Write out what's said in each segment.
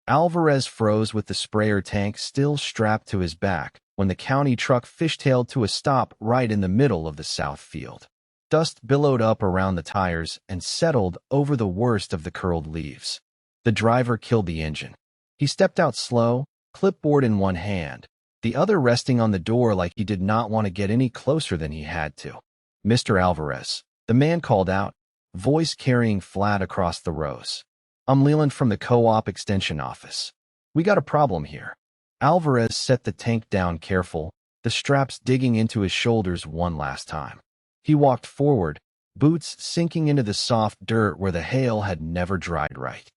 Alvarez froze with the sprayer tank still strapped to his back when the county truck fishtailed to a stop right in the middle of the south field. Dust billowed up around the tires and settled over the worst of the curled leaves. The driver killed the engine. He stepped out slow, clipboard in one hand, the other resting on the door like he did not want to get any closer than he had to. "Mr. Alvarez," the man called out, voice carrying flat across the rows. "I'm Leland from the Co-op Extension office. We got a problem here." Alvarez set the tank down careful, the straps digging into his shoulders one last time. He walked forward, boots sinking into the soft dirt where the hail had never dried right.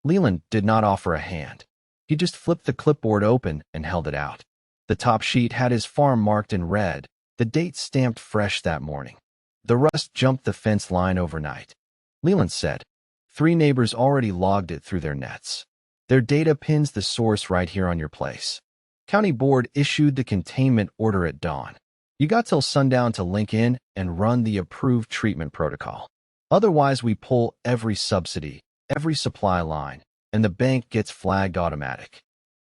Leland did not offer a hand. He just flipped the clipboard open and held it out. The top sheet had his farm marked in red, the date stamped fresh that morning. The rust jumped the fence line overnight. Leland said, "3 neighbors already logged it through their nets. Their data pins the source right here on your place. County board issued the containment order at dawn. You got till sundown to link in and run the approved treatment protocol. Otherwise, we pull every subsidy, every supply line, and the bank gets flagged automatic."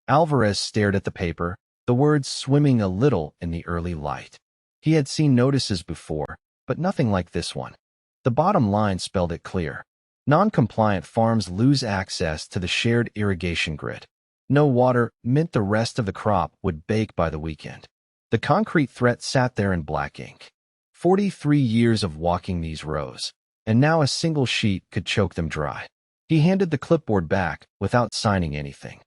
Alvarez stared at the paper, the words swimming a little in the early light. He had seen notices before, but nothing like this one. The bottom line spelled it clear. Non-compliant farms lose access to the shared irrigation grid. No water meant the rest of the crop would bake by the weekend. The concrete threat sat there in black ink. 43 years of walking these rows, and now a single sheet could choke them dry. He handed the clipboard back without signing anything.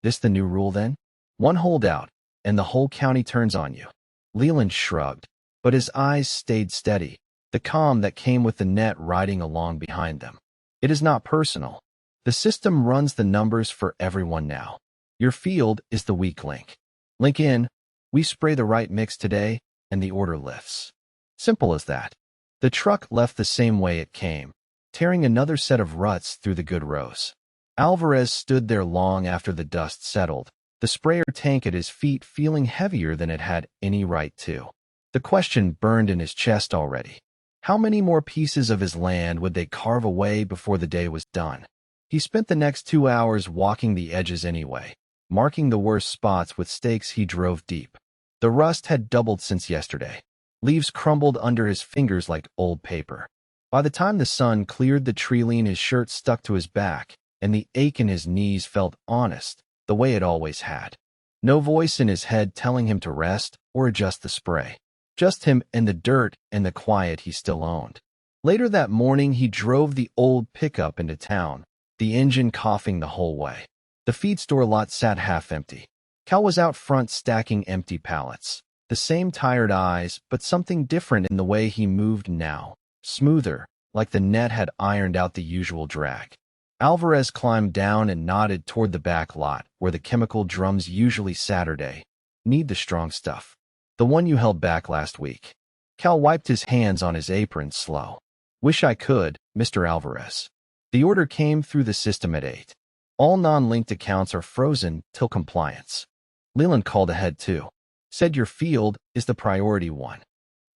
"This the new rule then? One holdout, and the whole county turns on you." Leland shrugged, but his eyes stayed steady, the calm that came with the net riding along behind them. "It is not personal. The system runs the numbers for everyone now. Your field is the weak link. Link in, we spray the right mix today, and the order lifts. Simple as that." The truck left the same way it came, tearing another set of ruts through the good rows. Alvarez stood there long after the dust settled, the sprayer tank at his feet feeling heavier than it had any right to. The question burned in his chest already. How many more pieces of his land would they carve away before the day was done? He spent the next 2 hours walking the edges anyway, marking the worst spots with stakes he drove deep. The rust had doubled since yesterday. Leaves crumbled under his fingers like old paper. By the time the sun cleared the tree-line, his shirt stuck to his back, and the ache in his knees felt honest, the way it always had. No voice in his head telling him to rest or adjust the spray. Just him and the dirt and the quiet he still owned. Later that morning, he drove the old pickup into town, the engine coughing the whole way. The feed store lot sat half empty. Cal was out front stacking empty pallets. The same tired eyes, but something different in the way he moved now. Smoother, like the net had ironed out the usual drag. Alvarez climbed down and nodded toward the back lot, where the chemical drums usually Saturday. "Need the strong stuff. The one you held back last week." Cal wiped his hands on his apron slow. "Wish I could, Mr. Alvarez." The order came through the system at 8. All non-linked accounts are frozen till compliance. Leland called ahead too. Said your field is the priority one.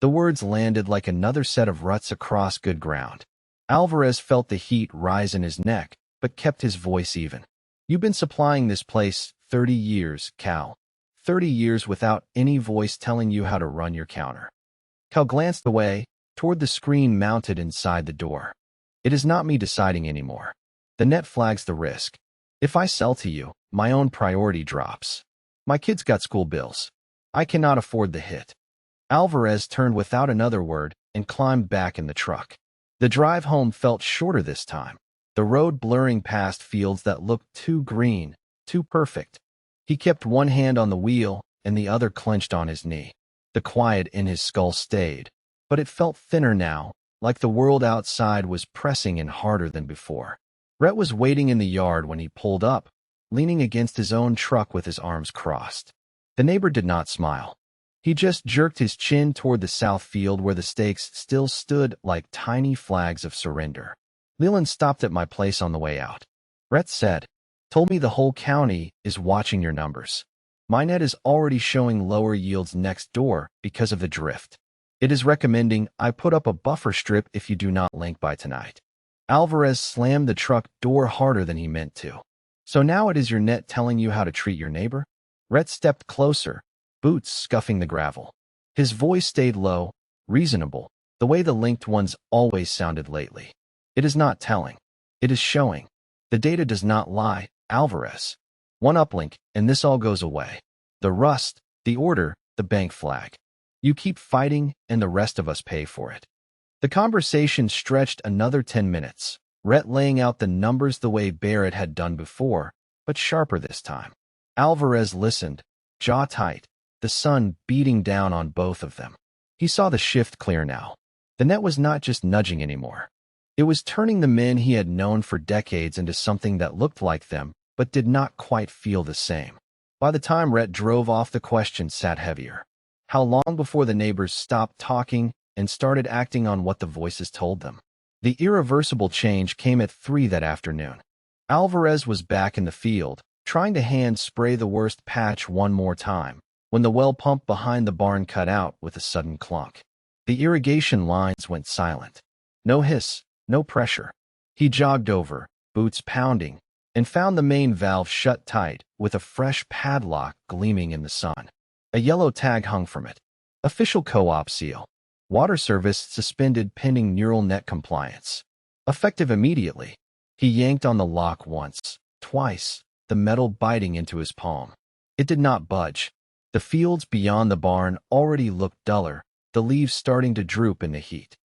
The words landed like another set of ruts across good ground. Alvarez felt the heat rise in his neck, but kept his voice even. "You've been supplying this place 30 years, Cal. 30 years without any voice telling you how to run your counter." Cal glanced away, toward the screen mounted inside the door. "It is not me deciding anymore. The net flags the risk. If I sell to you, my own priority drops. My kids got school bills. I cannot afford the hit." Alvarez turned without another word and climbed back in the truck. The drive home felt shorter this time, the road blurring past fields that looked too green, too perfect. He kept one hand on the wheel and the other clenched on his knee. The quiet in his skull stayed, but it felt thinner now, like the world outside was pressing in harder than before. Rhett was waiting in the yard when he pulled up, leaning against his own truck with his arms crossed. The neighbor did not smile. He just jerked his chin toward the south field where the stakes still stood like tiny flags of surrender. "Leland stopped at my place on the way out. Rhett said, told me the whole county is watching your numbers. My net is already showing lower yields next door because of the drift. It is recommending I put up a buffer strip if you do not link by tonight." Alvarez slammed the truck door harder than he meant to. So now it is your net telling you how to treat your neighbor? Rhett stepped closer, boots scuffing the gravel. His voice stayed low, reasonable, the way the linked ones always sounded lately. It is not telling. It is showing. The data does not lie, Alvarez. One uplink, and this all goes away. The rust, the order, the bank flag. You keep fighting, and the rest of us pay for it. The conversation stretched another 10 minutes, Rhett laying out the numbers the way Barrett had done before, but sharper this time. Alvarez listened, jaw tight, the sun beating down on both of them. He saw the shift clear now. The net was not just nudging anymore. It was turning the men he had known for decades into something that looked like them, but did not quite feel the same. By the time Rhett drove off, the question sat heavier. How long before the neighbors stopped talking and started acting on what the voices told them? The irreversible change came at 3 that afternoon. Alvarez was back in the field, trying to hand spray the worst patch one more time, when the well pump behind the barn cut out with a sudden clunk. The irrigation lines went silent. No hiss, no pressure. He jogged over, boots pounding, and found the main valve shut tight with a fresh padlock gleaming in the sun. A yellow tag hung from it. Official co-op seal. Water service suspended pending neural net compliance. Effective immediately. He yanked on the lock once, twice, the metal biting into his palm. It did not budge. The fields beyond the barn already looked duller, the leaves starting to droop in the heat.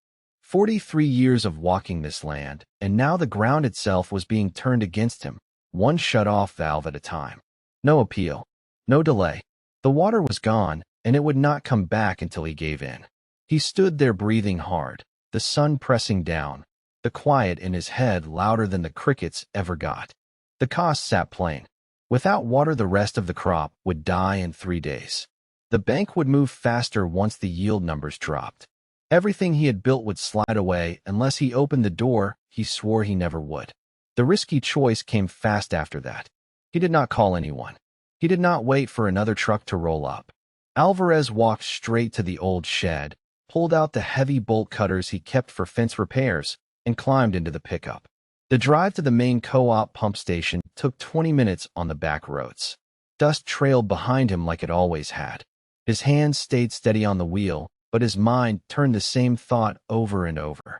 43 years of walking this land, and now the ground itself was being turned against him, one shut-off valve at a time. No appeal. No delay. The water was gone, and it would not come back until he gave in. He stood there breathing hard, the sun pressing down, the quiet in his head louder than the crickets ever got. The cost sat plain. Without water, the rest of the crop would die in 3 days. The bank would move faster once the yield numbers dropped. Everything he had built would slide away unless he opened the door he swore he never would. The risky choice came fast after that. He did not call anyone. He did not wait for another truck to roll up. Alvarez walked straight to the old shed, pulled out the heavy bolt cutters he kept for fence repairs, and climbed into the pickup. The drive to the main co-op pump station took 20 minutes on the back roads. Dust trailed behind him like it always had. His hands stayed steady on the wheel, but his mind turned the same thought over and over.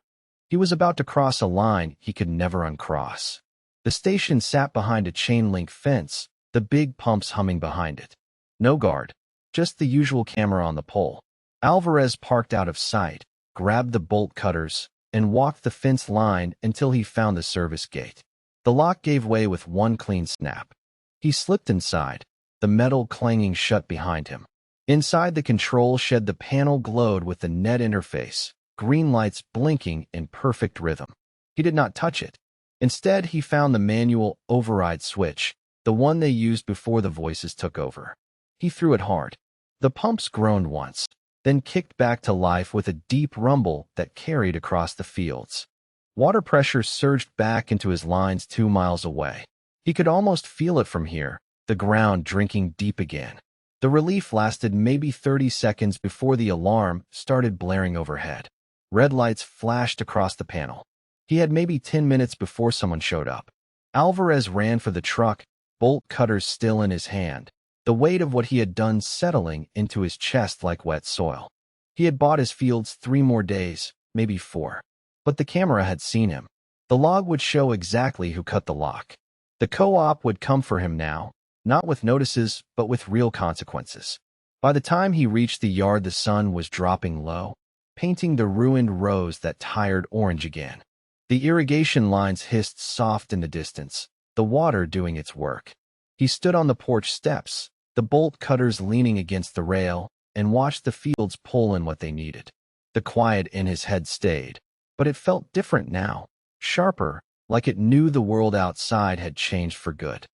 He was about to cross a line he could never uncross. The station sat behind a chain-link fence, the big pumps humming behind it. No guard, just the usual camera on the pole. Alvarez parked out of sight, grabbed the bolt cutters, and walked the fence line until he found the service gate. The lock gave way with one clean snap. He slipped inside, the metal clanging shut behind him. Inside the control shed, the panel glowed with the net interface, green lights blinking in perfect rhythm. He did not touch it. Instead, he found the manual override switch, the one they used before the voices took over. He threw it hard. The pumps groaned once, then kicked back to life with a deep rumble that carried across the fields. Water pressure surged back into his lines 2 miles away. He could almost feel it from here, the ground drinking deep again. The relief lasted maybe 30 seconds before the alarm started blaring overhead. Red lights flashed across the panel. He had maybe 10 minutes before someone showed up. Alvarez ran for the truck, bolt cutters still in his hand, the weight of what he had done settling into his chest like wet soil. He had bought his fields 3 more days, maybe 4. But the camera had seen him. The log would show exactly who cut the lock. The co-op would come for him now, not with notices, but with real consequences. By the time he reached the yard, the sun was dropping low, painting the ruined rows that tired orange again. The irrigation lines hissed soft in the distance, the water doing its work. He stood on the porch steps, the bolt cutters leaning against the rail, and watched the fields pull in what they needed. The quiet in his head stayed, but it felt different now, sharper, like it knew the world outside had changed for good.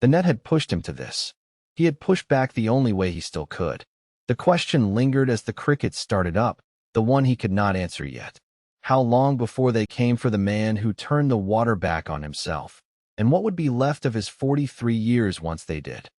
The net had pushed him to this. He had pushed back the only way he still could. The question lingered as the crickets started up, the one he could not answer yet. How long before they came for the man who turned the water back on himself? And what would be left of his 43 years once they did?